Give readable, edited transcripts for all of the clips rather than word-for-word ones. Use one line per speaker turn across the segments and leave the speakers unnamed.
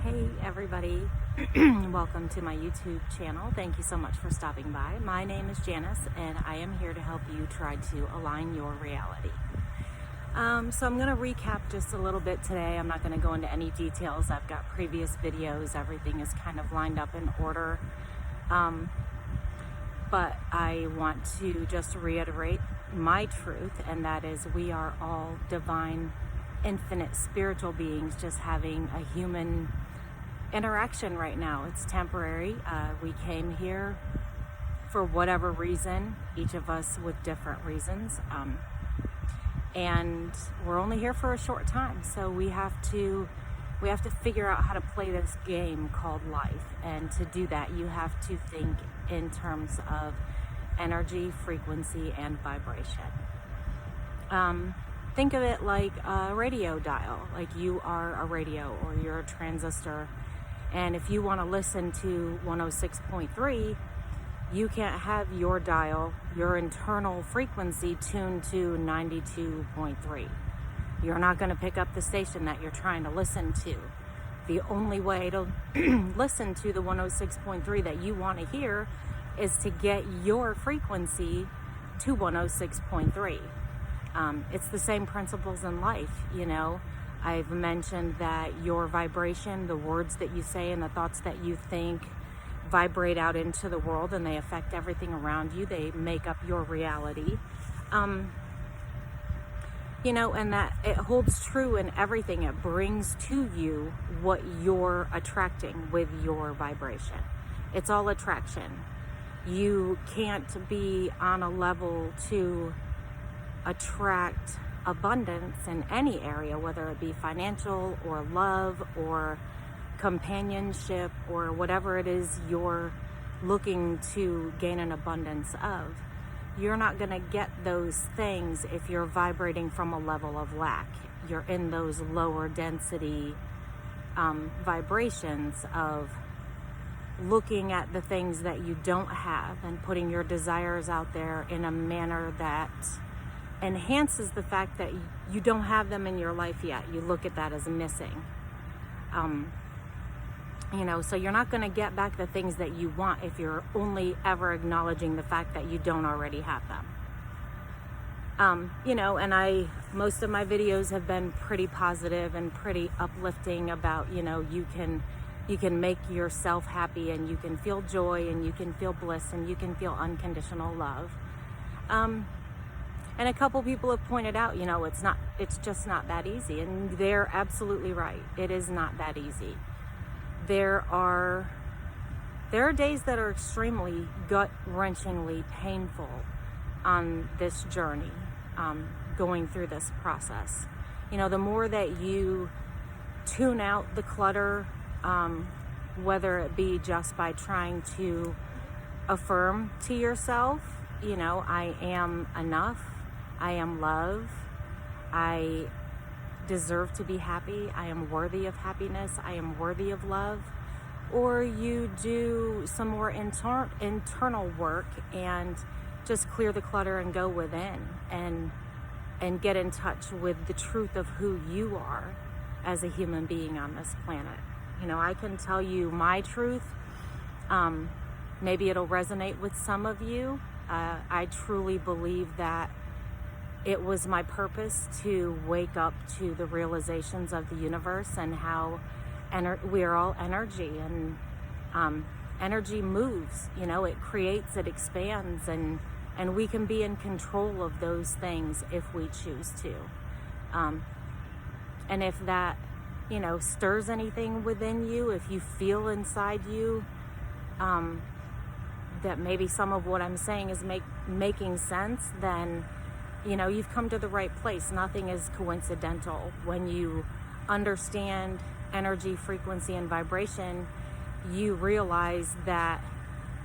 Hey everybody, welcome to my YouTube channel. Thank you so much for stopping by. My name is Janice and I am here to help you try to align your reality. So I'm going to recap just a little bit today. I'm not going to go into any details. I've got previous videos. Everything is kind of lined up in order. But I want to just reiterate my truth, and that is we are all divine, infinite spiritual beings just having a human interaction right now. It's temporary. We came here for whatever reason, each of us with different reasons, and we're only here for a short time, so we have to figure out how to play this game called life. And to do that, you have to think in terms of energy, frequency, and vibration. Think of it like a radio dial, like you are a radio or you're a transistor. And if you want to listen to 106.3, you can't have your dial, your internal frequency tuned to 92.3. You're not going to pick up the station that you're trying to listen to. The only way to listen to the 106.3 that you want to hear is to get your frequency to 106.3. It's the same principles in life, you know. I've mentioned that your vibration, the words that you say and the thoughts that you think vibrate out into the world, and they affect everything around you. They make up your reality. You know, and that it holds true in everything. It brings to you what you're attracting with your vibration. It's all attraction. You can't be on a level to attract abundance in any area, whether it be financial or love or companionship or whatever it is you're looking to gain an abundance of. You're not going to get those things if you're vibrating from a level of lack. You're in those lower density vibrations of looking at the things that you don't have and putting your desires out there in a manner that enhances the fact that you don't have them in your life yet. You look at that as missing. You know, so you're not going to get back the things that you want if you're only ever acknowledging the fact that you don't already have them. You know, and most of my videos have been pretty positive and pretty uplifting about, you know, you can make yourself happy and you can feel joy and you can feel bliss and you can feel unconditional love. And a couple people have pointed out, you know, it's just not that easy. And they're absolutely right. It is not that easy. There are days that are extremely gut-wrenchingly painful on this journey, going through this process. You know, the more that you tune out the clutter, whether it be just by trying to affirm to yourself, you know, I am enough, I am love, I deserve to be happy, I am worthy of happiness, I am worthy of love. Or you do some more internal work and just clear the clutter and go within and get in touch with the truth of who you are as a human being on this planet. You know, I can tell you my truth. Maybe it'll resonate with some of you. I truly believe that it was my purpose to wake up to the realizations of the universe and how we are all energy, and energy moves, you know, it creates, it expands, and we can be in control of those things if we choose to. And if that, you know, stirs anything within you, if you feel inside you that maybe some of what I'm saying is making sense, then, you know, you've come to the right place. Nothing is coincidental. When you understand energy, frequency, and vibration, you realize that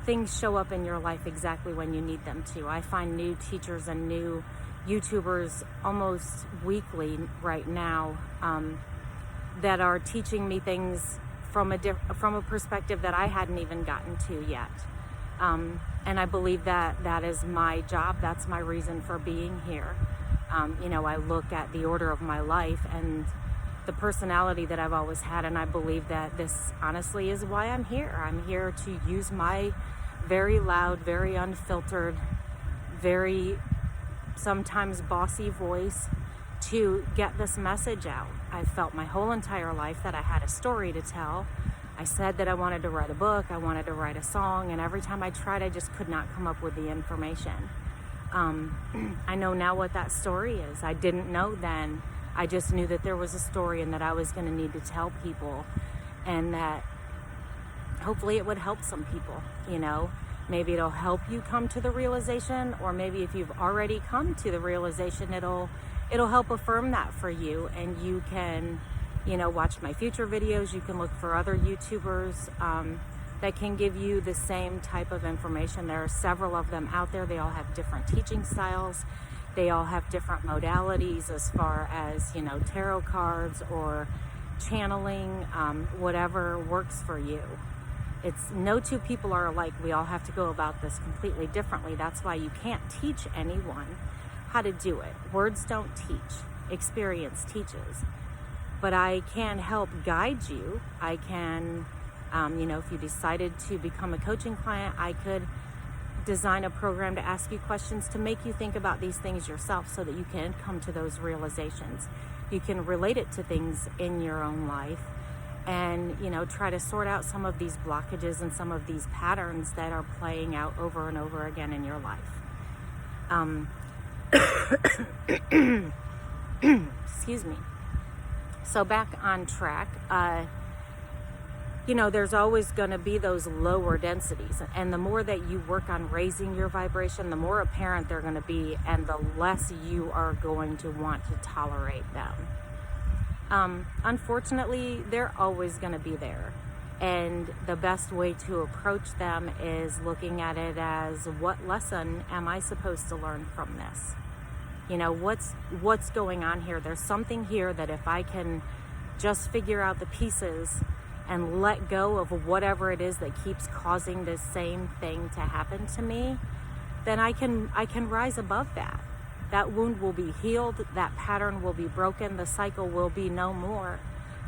things show up in your life exactly when you need them to. I find new teachers and new YouTubers almost weekly right now that are teaching me things from a perspective that I hadn't even gotten to yet. And I believe that is my job. That's my reason for being here. You know, I look at the order of my life, and the personality that I've always had. And I believe that this honestly is why I'm here. I'm here to use my very loud, very unfiltered, very sometimes bossy voice to get this message out. I've felt my whole entire life that I had a story to tell. I said that I wanted to write a book, I wanted to write a song, and every time I tried, I just could not come up with the information. I know now what that story is. I didn't know then. I just knew that there was a story and that I was going to need to tell people, and that hopefully it would help some people, you know. Maybe it'll help you come to the realization, or maybe if you've already come to the realization, it'll help affirm that for you, and you can, you know, watch my future videos. You can look for other YouTubers that can give you the same type of information. There are several of them out there. They all have different teaching styles. They all have different modalities as far as, you know, tarot cards or channeling, whatever works for you. It's no two people are alike. We all have to go about this completely differently. That's why you can't teach anyone how to do it. Words don't teach. Experience teaches. But I can help guide you. I can, you know, if you decided to become a coaching client, I could design a program to ask you questions to make you think about these things yourself so that you can come to those realizations. You can relate it to things in your own life and, you know, try to sort out some of these blockages and some of these patterns that are playing out over and over again in your life. Excuse me. So back on track, you know, there's always going to be those lower densities. And the more that you work on raising your vibration, the more apparent they're going to be, and the less you are going to want to tolerate them. Unfortunately, they're always going to be there. And the best way to approach them is looking at it as, what lesson am I supposed to learn from this? You know, what's going on here? There's something here that if I can just figure out the pieces and let go of whatever it is that keeps causing this same thing to happen to me, then I can rise above that. That wound will be healed, that pattern will be broken, the cycle will be no more,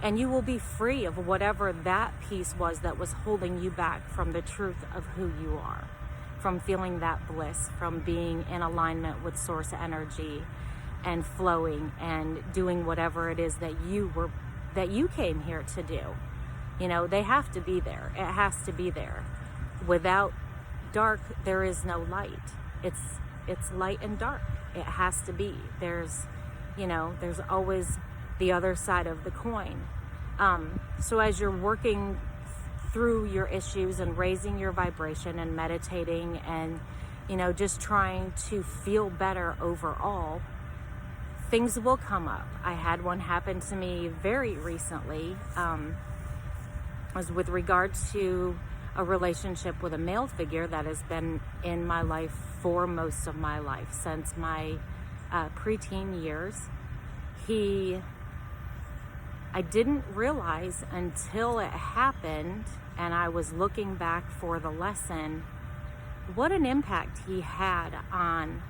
and you will be free of whatever that piece was that was holding you back from the truth of who you are, from feeling that bliss, from being in alignment with source energy and flowing and doing whatever it is that you came here to do. You know, they have to be there. It has to be there. Without dark, there is no light. It's light and dark. It has to be. There's always the other side of the coin. So as you're working through your issues and raising your vibration and meditating and, you know, just trying to feel better overall, things will come up. I had one happen to me very recently. Was with regards to a relationship with a male figure that has been in my life for most of my life, since my preteen years. I didn't realize until it happened and I was looking back for the lesson, what an impact he had on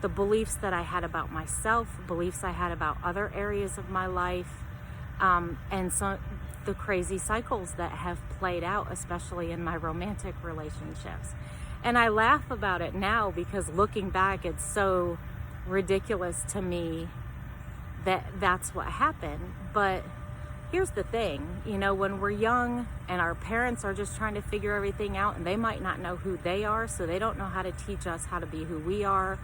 the beliefs that I had about myself, beliefs I had about other areas of my life, and so the crazy cycles that have played out, especially in my romantic relationships. And I laugh about it now because looking back, it's so ridiculous to me that that's what happened. But here's the thing, you know, when we're young and our parents are just trying to figure everything out, and they might not know who they are, so they don't know how to teach us how to be who we are.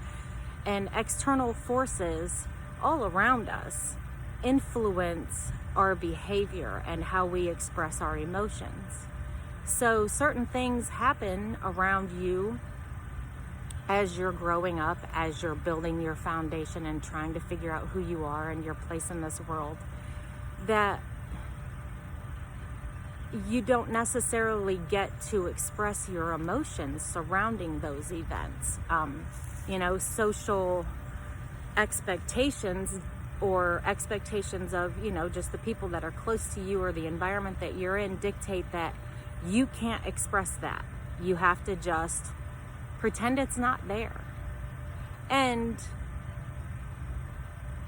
And external forces all around us influence our behavior and how we express our emotions. So certain things happen around you as you're growing up, as you're building your foundation and trying to figure out who you are and your place in this world, that you don't necessarily get to express your emotions surrounding those events. You know, social expectations or expectations of, you know, just the people that are close to you or the environment that you're in dictate that you can't express that. You have to just pretend it's not there. And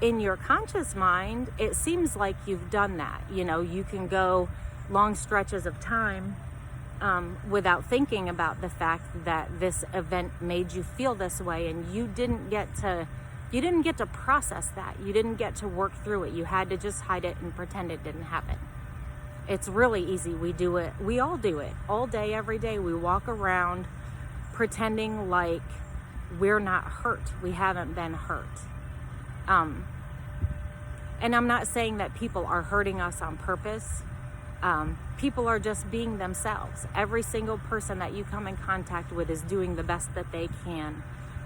in your conscious mind, it seems like you've done that. You know, you can go long stretches of time without thinking about the fact that this event made you feel this way, and you didn't get to process that. You didn't get to work through it. You had to just hide it and pretend it didn't happen. It's really easy. We do it. We all do it all day, every day. We walk around pretending like we're not hurt. We haven't been hurt. And I'm not saying that people are hurting us on purpose. People are just being themselves. Every single person that you come in contact with is doing the best that they can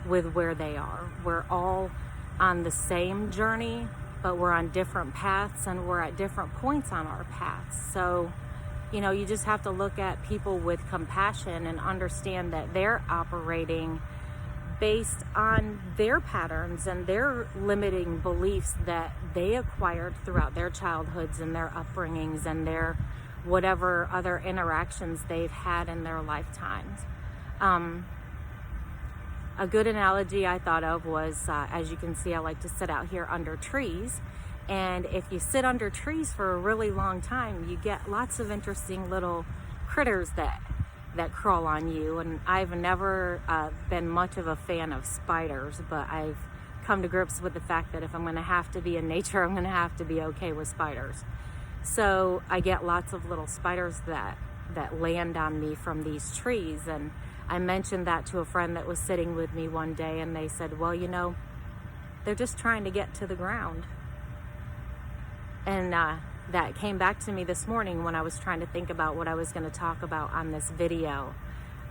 with where they are. We're all on the same journey, but we're on different paths, and we're at different points on our paths. So, you know, you just have to look at people with compassion and understand that they're operating based on their patterns and their limiting beliefs that they acquired throughout their childhoods and their upbringings and their whatever other interactions they've had in their lifetimes. A good analogy I thought of was, as you can see, I like to sit out here under trees. And if you sit under trees for a really long time, you get lots of interesting little critters that crawl on you. And I've never been much of a fan of spiders, but I've come to grips with the fact that if I'm going to have to be in nature, I'm going to have to be okay with spiders. So I get lots of little spiders that land on me from these trees. And I mentioned that to a friend that was sitting with me one day, and they said, well, you know, they're just trying to get to the ground. And that came back to me this morning when I was trying to think about what I was going to talk about on this video.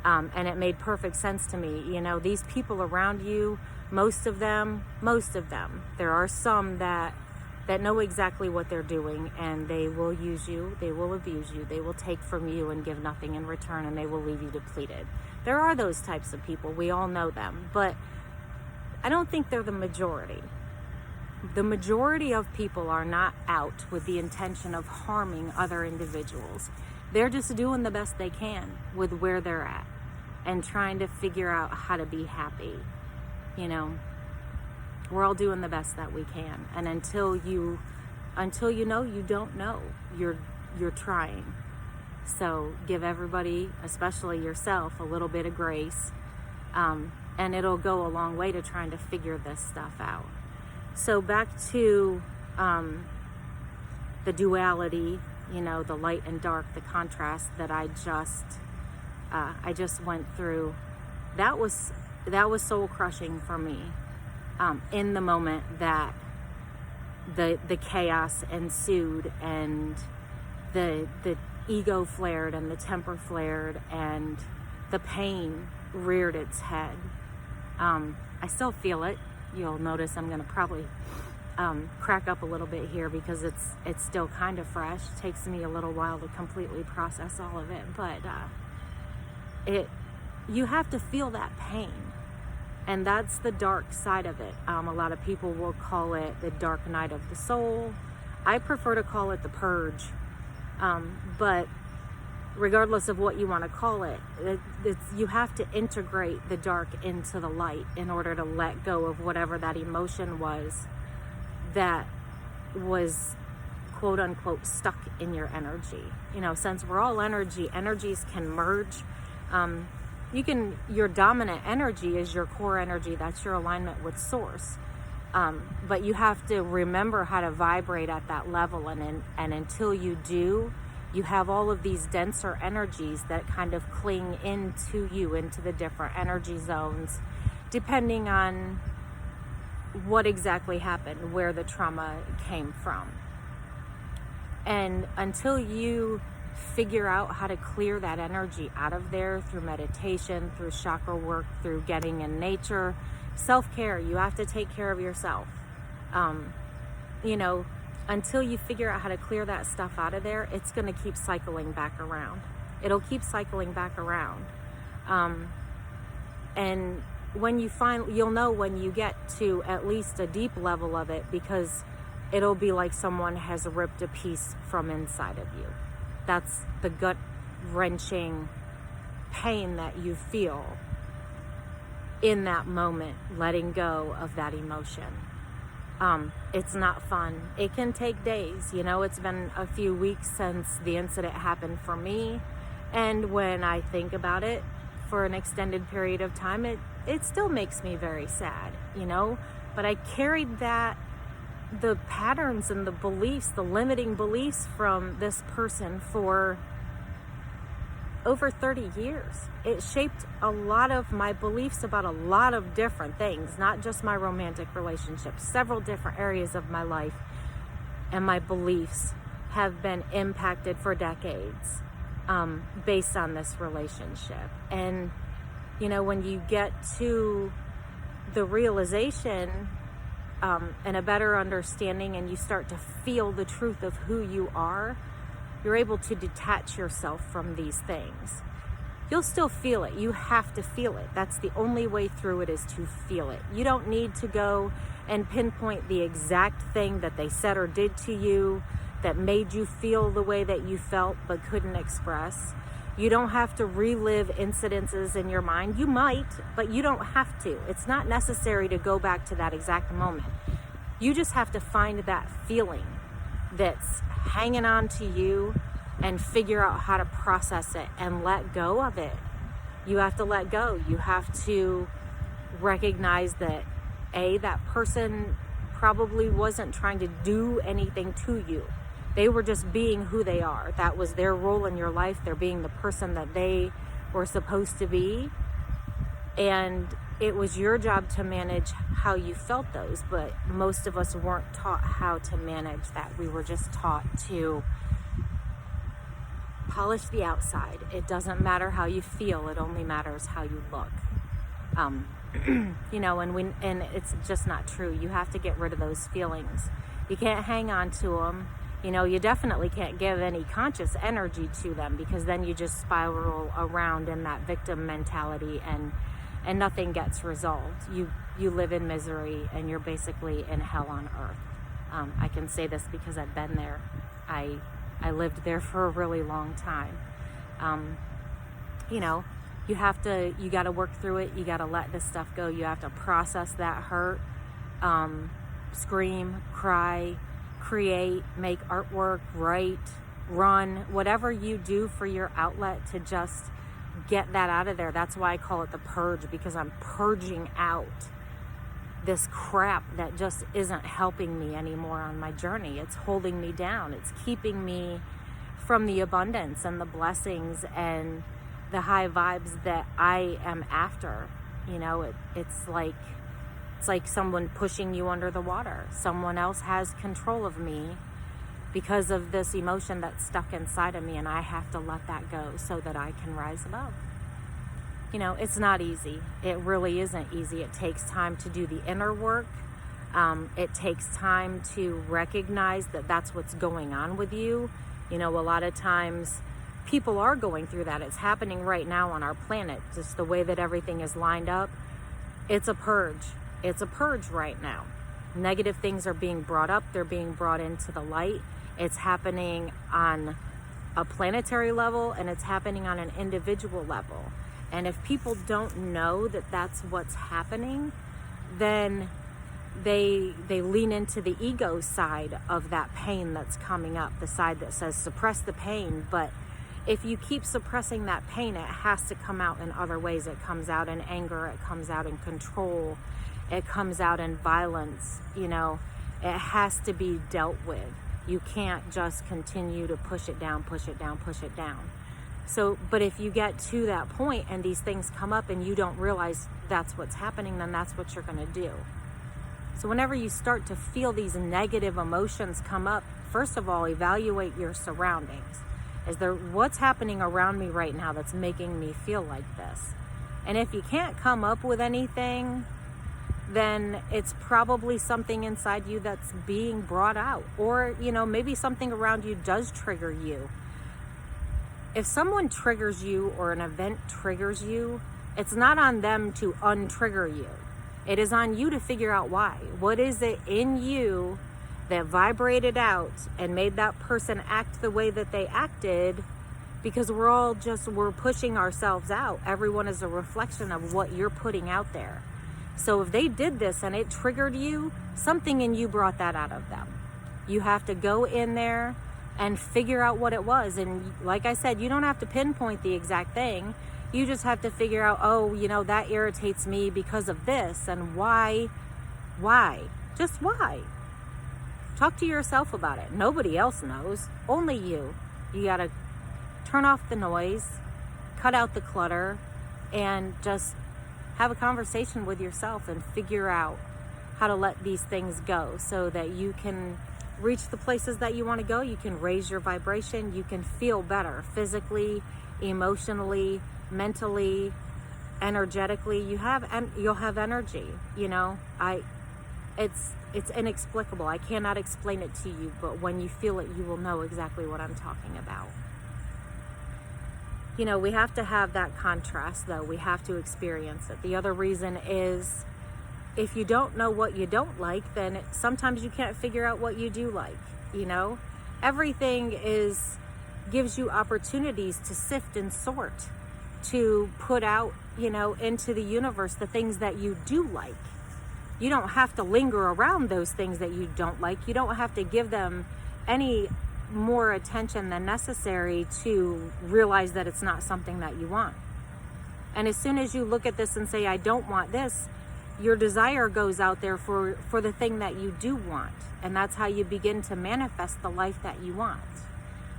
And it made perfect sense to me. You know, these people around you, most of them, there are some that know exactly what they're doing, and they will use you, they will abuse you, they will take from you and give nothing in return, and they will leave you depleted. There are those types of people. We all know them, but I don't think they're the majority. The majority of people are not out with the intention of harming other individuals. They're just doing the best they can with where they're at and trying to figure out how to be happy. You know, we're all doing the best that we can. And until you know, you don't know. You're trying. So give everybody, especially yourself, a little bit of grace. And it'll go a long way to trying to figure this stuff out. So back to the duality, you know, the light and dark, the contrast that I just went through. That was soul crushing for me. In the moment that the chaos ensued and the ego flared and the temper flared and the pain reared its head. I still feel it. You'll notice I'm going to probably crack up a little bit here because it's still kind of fresh. It takes me a little while to completely process all of it, but you have to feel that pain, and that's the dark side of it. A lot of people will call it the dark night of the soul. I prefer to call it the purge, but regardless of what you want to call it, you have to integrate the dark into the light in order to let go of whatever that emotion was that was quote unquote stuck in your energy. You know, since we're all energy, energies can merge. Your dominant energy is your core energy. That's your alignment with source. But you have to remember how to vibrate at that level. And until you do, you have all of these denser energies that kind of cling into you, into the different energy zones, depending on what exactly happened, where the trauma came from. And until you figure out how to clear that energy out of there through meditation, through chakra work, through getting in nature, self-care, you have to take care of yourself. You know, until you figure out how to clear that stuff out of there, it's going to keep cycling back around. It'll keep cycling back around. And when you'll know when you get to at least a deep level of it, because it'll be like someone has ripped a piece from inside of you. That's the gut-wrenching pain that you feel in that moment, letting go of that emotion. It's not fun. It can take days. It's been a few weeks since the incident happened for me. And when I think about it for an extended period of time, it still makes me very sad, But I carried the patterns and the beliefs, the limiting beliefs from this person for over 30 years. It shaped a lot of my beliefs about a lot of different things, not just my romantic relationships, several different areas of my life. And my beliefs have been impacted for decades based on this relationship. And, when you get to the realization and a better understanding, and you start to feel the truth of who you are, you're able to detach yourself from these things. You'll still feel it. You have to feel it. That's the only way through it, is to feel it. You don't need to go and pinpoint the exact thing that they said or did to you that made you feel the way that you felt but couldn't express. You don't have to relive incidences in your mind. You might, but you don't have to. It's not necessary to go back to that exact moment. You just have to find that feeling that's hanging on to you and figure out how to process it and let go of it. You have to let go. You have to recognize that that person probably wasn't trying to do anything to you. They were just being who they are. That was their role in your life. They're being the person that they were supposed to be. And it was your job to manage how you felt those, but most of us weren't taught how to manage that. We were just taught to polish the outside. It doesn't matter how you feel, it only matters how you look. And it's just not true. You have to get rid of those feelings. You can't hang on to them. You definitely can't give any conscious energy to them, because then you just spiral around in that victim mentality and nothing gets resolved. You live in misery, and you're basically in hell on earth. I can say this because I've been there. I lived there for a really long time. You got to work through it. You got to let this stuff go. You have to process that hurt, scream, cry, create, make artwork, write, run, whatever you do for your outlet to just get that out of there. That's why I call it the purge, because I'm purging out this crap that just isn't helping me anymore on my journey. It's holding me down. It's keeping me from the abundance and the blessings and the high vibes that I am after. It's like someone pushing you under the water. Someone else has control of me because of this emotion that's stuck inside of me, and I have to let that go so that I can rise above. It's not easy. It really isn't easy. It takes time to do the inner work. It takes time to recognize that that's what's going on with you. A lot of times people are going through that. It's happening right now on our planet. Just the way that everything is lined up. It's a purge. It's a purge right now. Negative things are being brought up. They're being brought into the light. It's happening on a planetary level, and it's happening on an individual level. And if people don't know that that's what's happening, then they lean into the ego side of that pain that's coming up, the side that says suppress the pain. But if you keep suppressing that pain, it has to come out in other ways. It comes out in anger. It comes out in control. It comes out in violence. It has to be dealt with. You can't just continue to push it down, push it down, push it down. So, but if you get to that point and these things come up and you don't realize that's what's happening, then that's what you're going to do. So whenever you start to feel these negative emotions come up, first of all, evaluate your surroundings. What's happening around me right now that's making me feel like this? And if you can't come up with anything, then it's probably something inside you that's being brought out. Or, maybe something around you does trigger you. If someone triggers you or an event triggers you, it's not on them to untrigger you. It is on you to figure out why. What is it in you that vibrated out and made that person act the way that they acted? Because we're pushing ourselves out. Everyone is a reflection of what you're putting out there. So if they did this and it triggered you, something in you brought that out of them. You have to go in there and figure out what it was. And like I said, you don't have to pinpoint the exact thing. You just have to figure out, oh, you know, that irritates me because of this. And why? Just why? Talk to yourself about it. Nobody else knows, only you. You gotta turn off the noise, cut out the clutter, and just have a conversation with yourself and figure out how to let these things go so that you can reach the places that you want to go. You can raise your vibration. You can feel better physically, emotionally, mentally, energetically. You'll have energy. You know, it's inexplicable. I cannot explain it to you, but when you feel it, you will know exactly what I'm talking about. You know, we have to have that contrast, though. We have to experience it. The other reason is, if you don't know what you don't like, then sometimes you can't figure out what you do like. You know, everything gives you opportunities to sift and sort, to put out, you know, into the universe the things that you do like. You don't have to linger around those things that you don't like. You don't have to give them any more attention than necessary to realize that it's not something that you want. And as soon as you look at this and say, I don't want this, your desire goes out there for the thing that you do want. And that's how you begin to manifest the life that you want.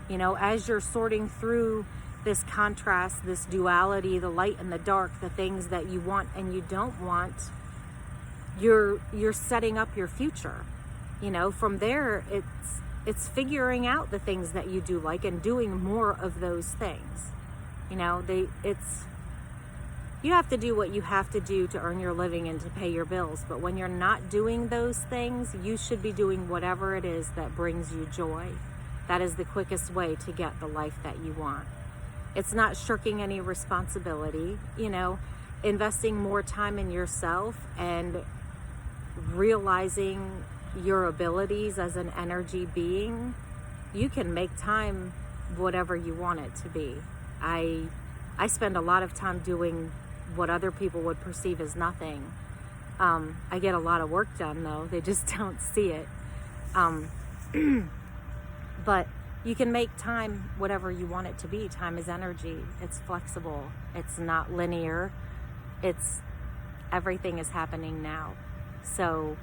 You know, as you're sorting through this contrast, this duality, the light and the dark, the things that you want and you don't want, you're setting up your future. You know, from there, it's figuring out the things that you do like and doing more of those things. You know, you have to do what you have to do to earn your living and to pay your bills. But when you're not doing those things, you should be doing whatever it is that brings you joy. That is the quickest way to get the life that you want. It's not shirking any responsibility, you know, investing more time in yourself and realizing your abilities as an energy being. You can make time whatever you want it to be. I spend a lot of time doing what other people would perceive as nothing. I get a lot of work done, though. They just don't see it. But you can make time whatever you want it to be. Time is energy. It's flexible. It's not linear. Everything is happening now. So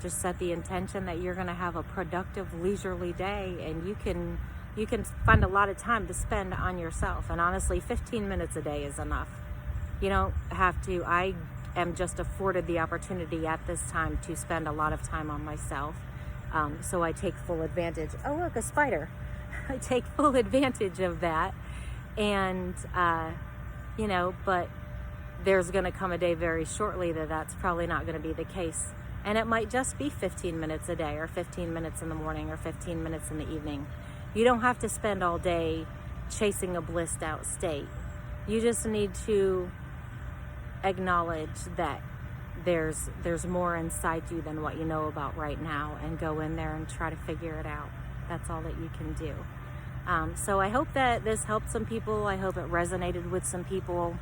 just set the intention that you're going to have a productive, leisurely day, and you can find a lot of time to spend on yourself. And honestly, 15 minutes a day is enough. You don't have to. I am just afforded the opportunity at this time to spend a lot of time on myself. So I take full advantage. Oh, look, a spider. I take full advantage of that. And, you know, but there's going to come a day very shortly that's probably not going to be the case. And it might just be 15 minutes a day, or 15 minutes in the morning, or 15 minutes in the evening. You don't have to spend all day chasing a blissed out state. You just need to acknowledge that there's more inside you than what you know about right now, and go in there and try to figure it out. That's all that you can do. So I hope that this helped some people. I hope it resonated with some people.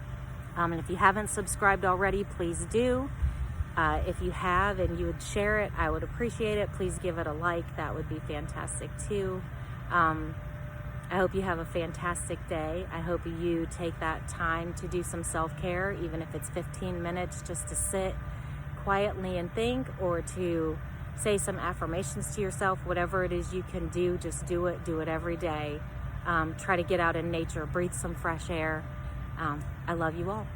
And if you haven't subscribed already, please do. If you have and you would share it, I would appreciate it. Please give it a like. That would be fantastic too. I hope you have a fantastic day. I hope you take that time to do some self-care, even if it's 15 minutes, just to sit quietly and think, or to say some affirmations to yourself. Whatever it is you can do, just do it. Do it every day. Try to get out in nature, breathe some fresh air. I love you all.